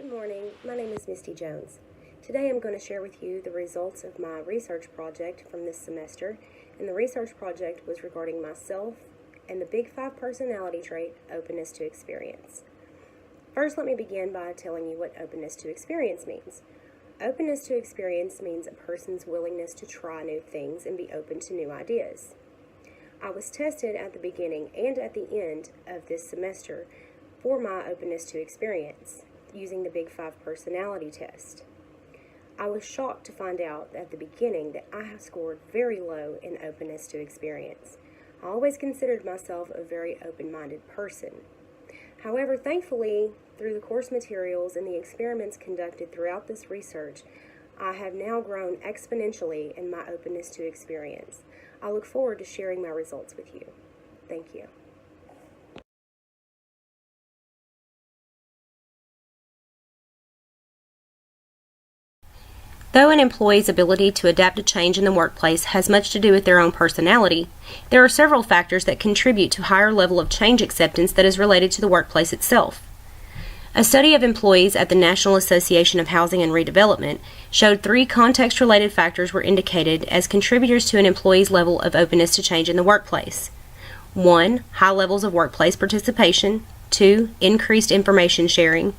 Good morning, my name is Misty Jones. Today I'm going to share with you the results of my research project from this semester, and the research project was regarding myself and the Big 5 personality trait, openness to experience. First, let me begin by telling you what openness to experience means. Openness to experience means a person's willingness to try new things and be open to new ideas. I was tested at the beginning and at the end of this semester for my openness to experience, using the Big 5 personality test. I was shocked to find out at the beginning that I have scored very low in openness to experience. I always considered myself a very open-minded person. However, thankfully, through the course materials and the experiments conducted throughout this research, I have now grown exponentially in my openness to experience. I look forward to sharing my results with you. Thank you. Though an employee's ability to adapt to change in the workplace has much to do with their own personality, there are several factors that contribute to a higher level of change acceptance that is related to the workplace itself. A study of employees at the National Association of Housing and Redevelopment showed 3 context-related factors were indicated as contributors to an employee's level of openness to change in the workplace. 1. High levels of workplace participation. 2. Increased information sharing.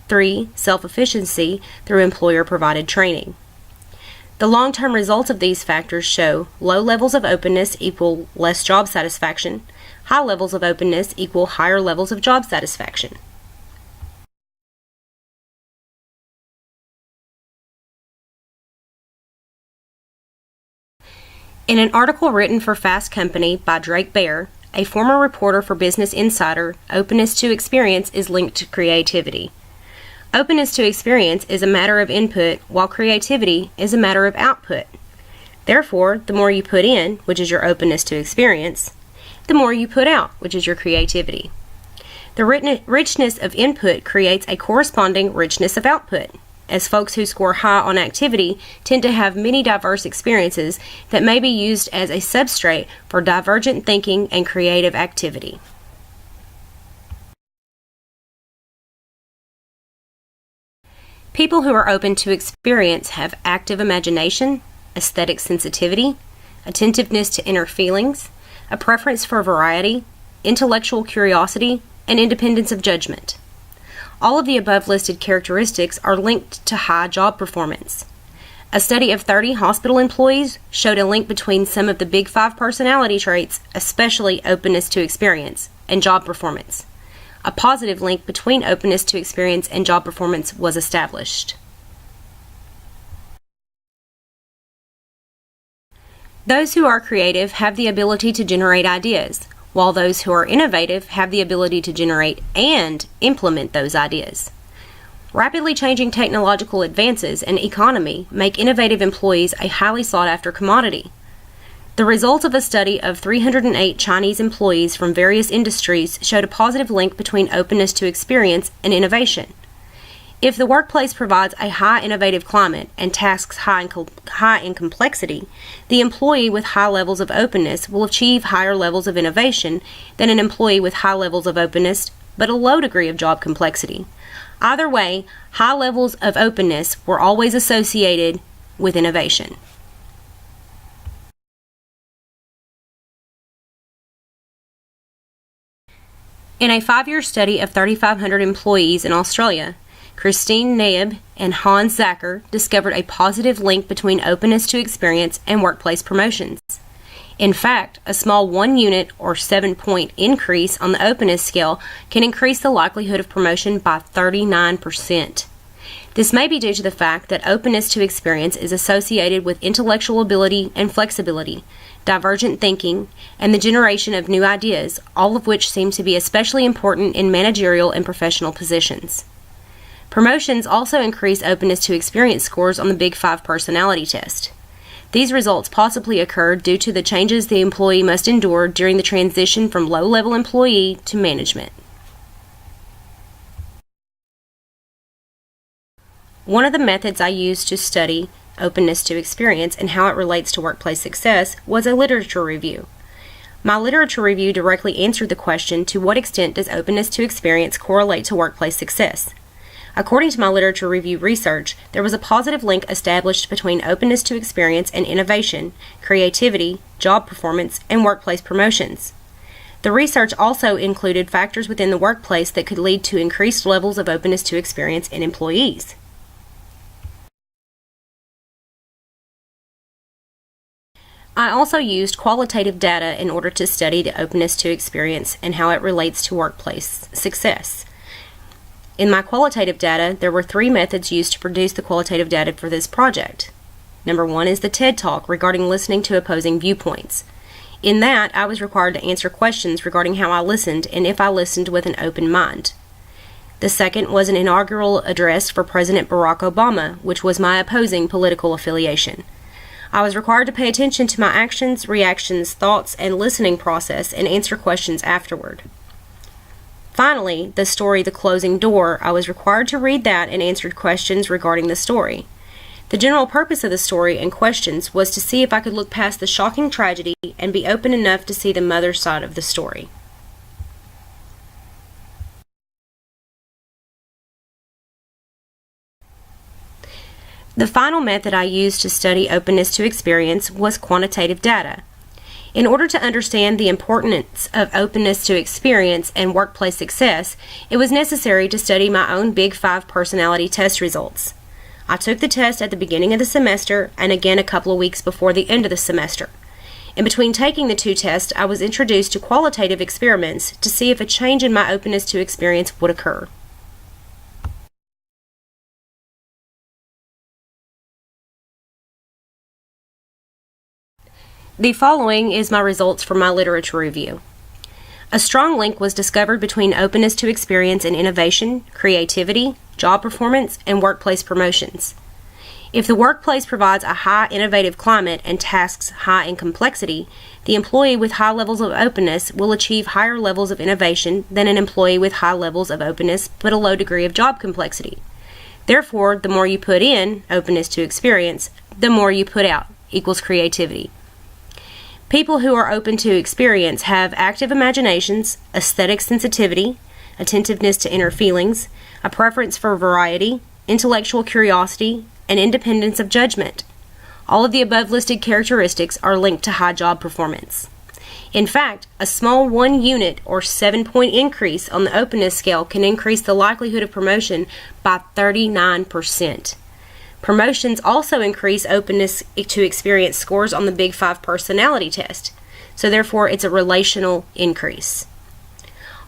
3. Self-efficiency through employer-provided training. The long-term results of these factors show low levels of openness equal less job satisfaction, high levels of openness equal higher levels of job satisfaction. In an article written for Fast Company by Drake Baer, a former reporter for Business Insider, openness to experience is linked to creativity. Openness to experience is a matter of input, while creativity is a matter of output. Therefore, the more you put in, which is your openness to experience, the more you put out, which is your creativity. The richness of input creates a corresponding richness of output, as folks who score high on activity tend to have many diverse experiences that may be used as a substrate for divergent thinking and creative activity. People who are open to experience have active imagination, aesthetic sensitivity, attentiveness to inner feelings, a preference for variety, intellectual curiosity, and independence of judgment. All of the above listed characteristics are linked to high job performance. A study of 30 hospital employees showed a link between some of the Big 5 personality traits, especially openness to experience, and job performance. A positive link between openness to experience and job performance was established. Those who are creative have the ability to generate ideas, while those who are innovative have the ability to generate and implement those ideas. Rapidly changing technological advances and economy make innovative employees a highly sought-after commodity. The results of a study of 308 Chinese employees from various industries showed a positive link between openness to experience and innovation. If the workplace provides a high innovative climate and tasks high in complexity, the employee with high levels of openness will achieve higher levels of innovation than an employee with high levels of openness but a low degree of job complexity. Either way, high levels of openness were always associated with innovation. In a 5-year study of 3,500 employees in Australia, Christine Naib and Hans Zacher discovered a positive link between openness to experience and workplace promotions. In fact, a small 1-unit or 7-point increase on the openness scale can increase the likelihood of promotion by 39%. This may be due to the fact that openness to experience is associated with intellectual ability and flexibility, divergent thinking, and the generation of new ideas, all of which seem to be especially important in managerial and professional positions. Promotions also increase openness to experience scores on the Big 5 personality test. These results possibly occur due to the changes the employee must endure during the transition from low-level employee to management. One of the methods I used to study openness to experience and how it relates to workplace success was a literature review. My literature review directly answered the question, to what extent does openness to experience correlate to workplace success? According to my literature review research, there was a positive link established between openness to experience and innovation, creativity, job performance, and workplace promotions. The research also included factors within the workplace that could lead to increased levels of openness to experience in employees. I also used qualitative data in order to study the openness to experience and how it relates to workplace success. In my qualitative data, there were 3 methods used to produce the qualitative data for this project. Number 1 is the TED Talk regarding listening to opposing viewpoints. In that, I was required to answer questions regarding how I listened and if I listened with an open mind. The second was an inaugural address for President Barack Obama, which was my opposing political affiliation. I was required to pay attention to my actions, reactions, thoughts, and listening process and answer questions afterward. Finally, the story The Closing Door, I was required to read that and answered questions regarding the story. The general purpose of the story and questions was to see if I could look past the shocking tragedy and be open enough to see the mother's side of the story. The final method I used to study openness to experience was quantitative data. In order to understand the importance of openness to experience and workplace success, it was necessary to study my own Big 5 personality test results. I took the test at the beginning of the semester and again a couple of weeks before the end of the semester. In between taking the 2 tests, I was introduced to qualitative experiments to see if a change in my openness to experience would occur. The following is my results from my literature review. A strong link was discovered between openness to experience and innovation, creativity, job performance, and workplace promotions. If the workplace provides a high innovative climate and tasks high in complexity, the employee with high levels of openness will achieve higher levels of innovation than an employee with high levels of openness but a low degree of job complexity. Therefore, the more you put in, openness to experience, the more you put out, equals creativity. People who are open to experience have active imaginations, aesthetic sensitivity, attentiveness to inner feelings, a preference for variety, intellectual curiosity, and independence of judgment. All of the above listed characteristics are linked to high job performance. In fact, a small 1 unit or 7-point increase on the openness scale can increase the likelihood of promotion by 39%. Promotions also increase openness to experience scores on the Big 5 personality test, so therefore it's a relational increase.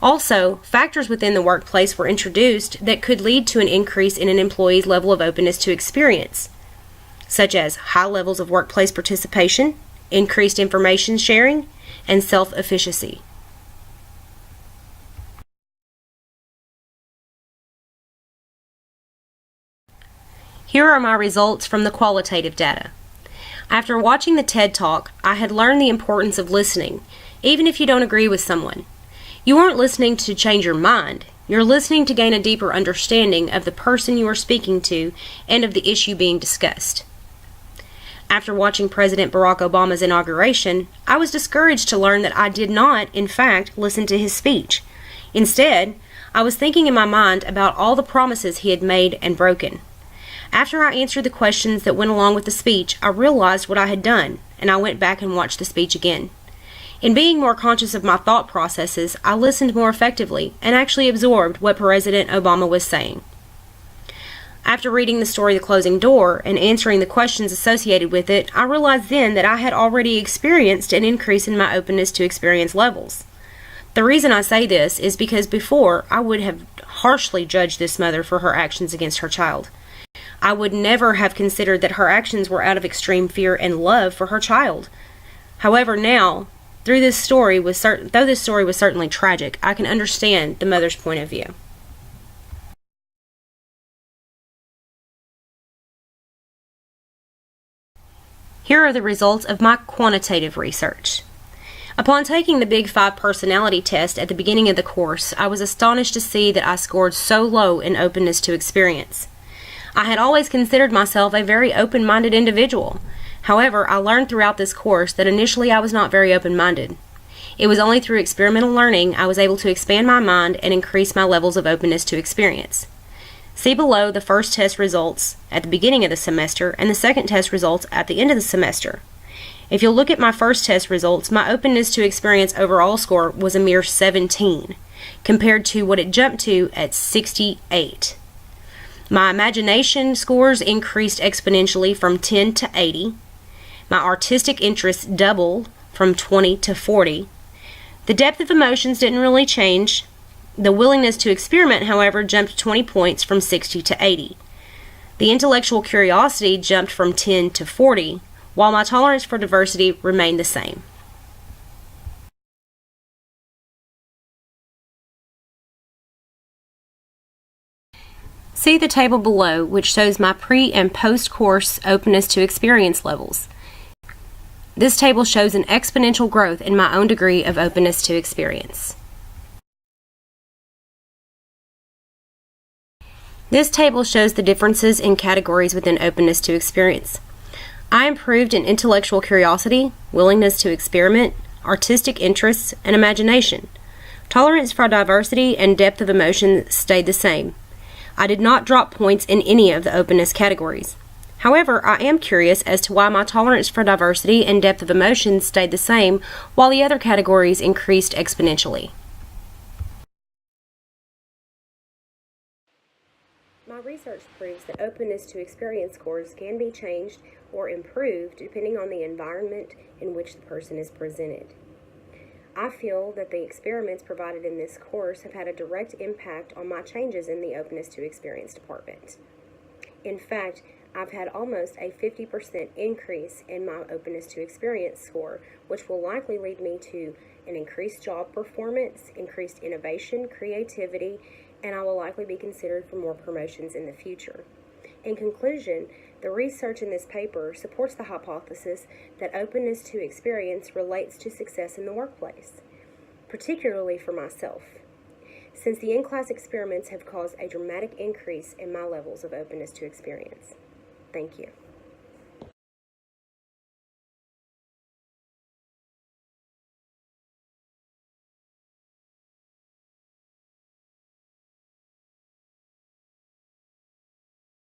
Also, factors within the workplace were introduced that could lead to an increase in an employee's level of openness to experience, such as high levels of workplace participation, increased information sharing, and self-efficacy. Here are my results from the qualitative data. After watching the TED Talk, I had learned the importance of listening, even if you don't agree with someone. You aren't listening to change your mind. You're listening to gain a deeper understanding of the person you are speaking to and of the issue being discussed. After watching President Barack Obama's inauguration, I was discouraged to learn that I did not, in fact, listen to his speech. Instead, I was thinking in my mind about all the promises he had made and broken. After I answered the questions that went along with the speech, I realized what I had done, and I went back and watched the speech again. In being more conscious of my thought processes, I listened more effectively and actually absorbed what President Obama was saying. After reading the story The Closing Door and answering the questions associated with it, I realized then that I had already experienced an increase in my openness to experience levels. The reason I say this is because before I would have harshly judged this mother for her actions against her child. I would never have considered that her actions were out of extreme fear and love for her child. However, now, though this story was certainly tragic, I can understand the mother's point of view. Here are the results of my quantitative research. Upon taking the Big 5 personality test at the beginning of the course, I was astonished to see that I scored so low in openness to experience. I had always considered myself a very open-minded individual. However, I learned throughout this course that initially I was not very open-minded. It was only through experimental learning I was able to expand my mind and increase my levels of openness to experience. See below the first test results at the beginning of the semester and the second test results at the end of the semester. If you'll look at my first test results, my openness to experience overall score was a mere 17, compared to what it jumped to at 68. My imagination scores increased exponentially from 10 to 80. My artistic interests doubled from 20 to 40. The depth of emotions didn't really change. The willingness to experiment, however, jumped 20 points from 60 to 80. The intellectual curiosity jumped from 10 to 40, while my tolerance for diversity remained the same. See the table below, which shows my pre- and post-course openness to experience levels. This table shows an exponential growth in my own degree of openness to experience. This table shows the differences in categories within openness to experience. I improved in intellectual curiosity, willingness to experiment, artistic interests, and imagination. Tolerance for diversity and depth of emotion stayed the same. I did not drop points in any of the openness categories. However, I am curious as to why my tolerance for diversity and depth of emotion stayed the same while the other categories increased exponentially. My research proves that openness to experience scores can be changed or improved depending on the environment in which the person is presented. I feel that the experiments provided in this course have had a direct impact on my changes in the openness to experience department. In fact, I've had almost a 50% increase in my openness to experience score, which will likely lead me to an increased job performance, increased innovation, creativity, and I will likely be considered for more promotions in the future. In conclusion, the research in this paper supports the hypothesis that openness to experience relates to success in the workplace, particularly for myself, since the in-class experiments have caused a dramatic increase in my levels of openness to experience. Thank you.